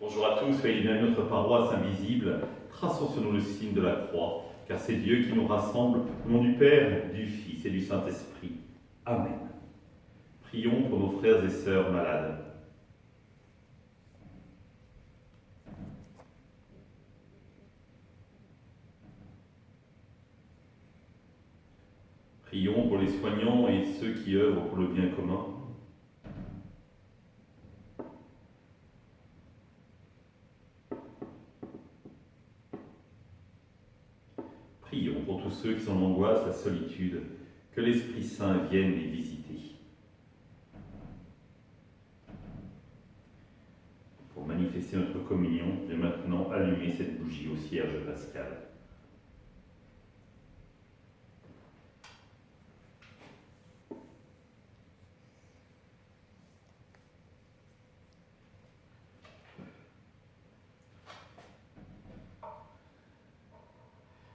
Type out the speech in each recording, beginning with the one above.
Bonjour à tous, soyez bienvenus à notre paroisse invisible. Traçons sur nous le signe de la croix, car c'est Dieu qui nous rassemble au nom du Père, du Fils et du Saint-Esprit. Amen. Prions pour nos frères et sœurs malades. Prions pour les soignants et ceux qui œuvrent pour le bien commun. Prions pour tous ceux qui sont en angoisse, la solitude, que l'Esprit Saint vienne les visiter. Pour manifester notre communion, je vais maintenant allumer cette bougie au cierge pascal.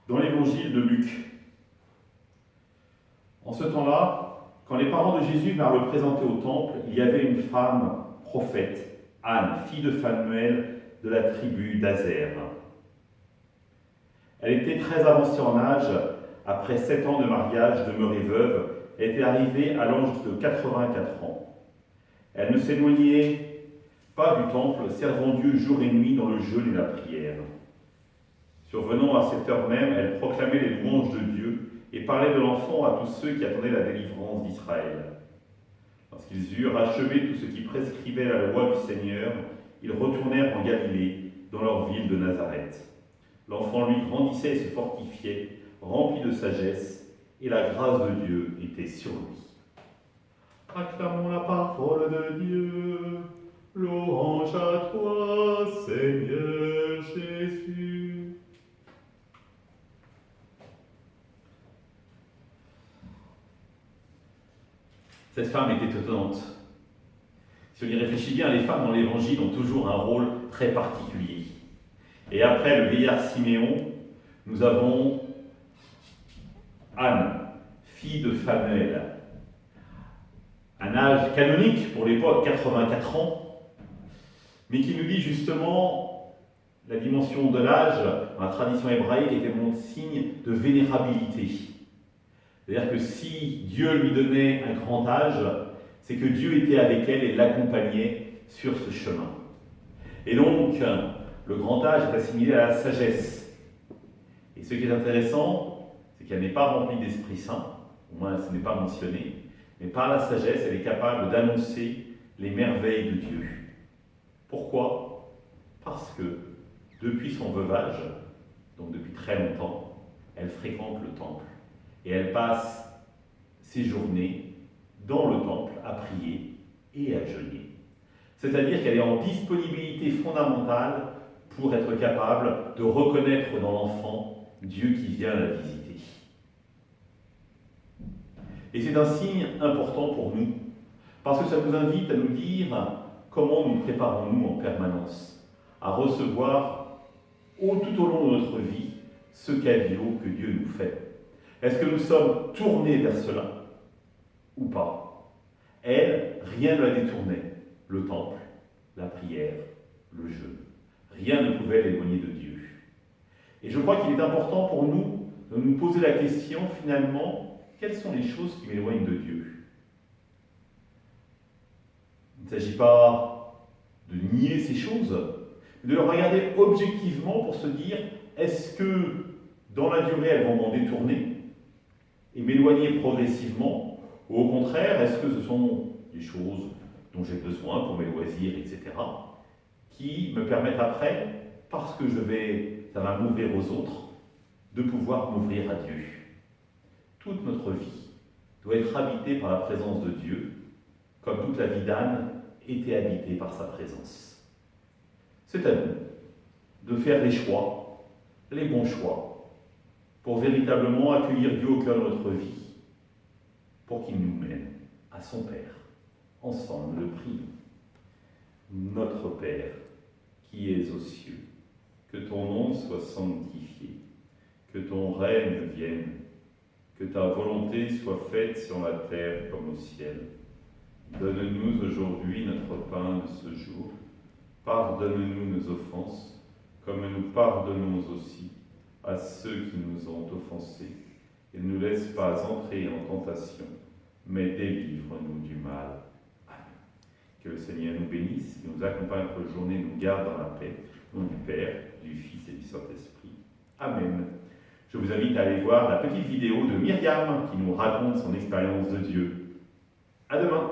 Dans l'évangile de Luc, en ce temps-là, quand les parents de Jésus vinrent le présenter au temple, il y avait une femme prophète, Anne, fille de Phanuel de la tribu d'Azer. Elle était très avancée en âge, après 7 ans de mariage, demeurée veuve, elle était arrivée à l'âge de 84 ans. Elle ne s'éloignait pas du temple, servant Dieu jour et nuit dans le jeûne et la prière. Survenant à cette heure même, elle proclamait les louanges de Dieu et parlait de l'enfant à tous ceux qui attendaient la délivrance d'Israël. Lorsqu'ils eurent achevé tout ce qui prescrivait la loi du Seigneur, ils retournèrent en Galilée, dans leur ville de Nazareth. L'enfant, lui, grandissait et se fortifiait, rempli de sagesse, et la grâce de Dieu était sur lui. Acclamons la parole de Dieu. Louange à toi, Seigneur Jésus. Cette femme était étonnante. Si on y réfléchit bien, les femmes dans l'Évangile ont toujours un rôle très particulier. Et après le vieillard Siméon, nous avons Anne, fille de Phanuel. Un âge canonique pour l'époque, 84 ans, mais qui nous dit justement la dimension de l'âge, dans la tradition hébraïque, était mon signe de vénérabilité. C'est-à-dire que si Dieu lui donnait un grand âge, c'est que Dieu était avec elle et l'accompagnait sur ce chemin. Et donc, le grand âge est assimilé à la sagesse. Et ce qui est intéressant, c'est qu'elle n'est pas remplie d'Esprit Saint, au moins ce n'est pas mentionné, mais par la sagesse, elle est capable d'annoncer les merveilles de Dieu. Pourquoi ? Parce que depuis son veuvage, donc depuis très longtemps, elle fréquente le temple. Et elle passe ses journées dans le temple à prier et à jeûner. C'est-à-dire qu'elle est en disponibilité fondamentale pour être capable de reconnaître dans l'enfant Dieu qui vient la visiter. Et c'est un signe important pour nous, parce que ça nous invite à nous dire comment nous préparons-nous en permanence à recevoir tout au long de notre vie ce cadeau que Dieu nous fait. Est-ce que nous sommes tournés vers cela ou pas ? Elle, rien ne la détournait. Le temple, la prière, le jeûne. Rien ne pouvait l'éloigner de Dieu. Et je crois qu'il est important pour nous de nous poser la question, finalement, quelles sont les choses qui m'éloignent de Dieu ? Il ne s'agit pas de nier ces choses, mais de les regarder objectivement pour se dire, est-ce que dans la durée, elles vont m'en détourner et m'éloigner progressivement, ou au contraire, est-ce que ce sont des choses dont j'ai besoin pour mes loisirs, etc., qui me permettent après, parce que ça va m'ouvrir aux autres, de pouvoir m'ouvrir à Dieu. Toute notre vie doit être habitée par la présence de Dieu, comme toute la vie d'Anne était habitée par sa présence. C'est à nous de faire les choix, les bons choix, pour véritablement accueillir Dieu au cœur de notre vie, pour qu'il nous mène à son Père. Ensemble, le prions. Notre Père, qui es aux cieux, que ton nom soit sanctifié, que ton règne vienne, que ta volonté soit faite sur la terre comme au ciel. Donne-nous aujourd'hui notre pain de ce jour. Pardonne pardonne-nous nos offenses, comme nous pardonnons aussi à ceux qui nous ont offensés. Et ne nous laisse pas entrer en tentation, mais délivre-nous du mal. Amen. Que le Seigneur nous bénisse, nous accompagne pour la journée, nous garde dans la paix. Au nom du Père, du Fils et du Saint-Esprit. Amen. Je vous invite à aller voir la petite vidéo de Myriam qui nous raconte son expérience de Dieu. À demain.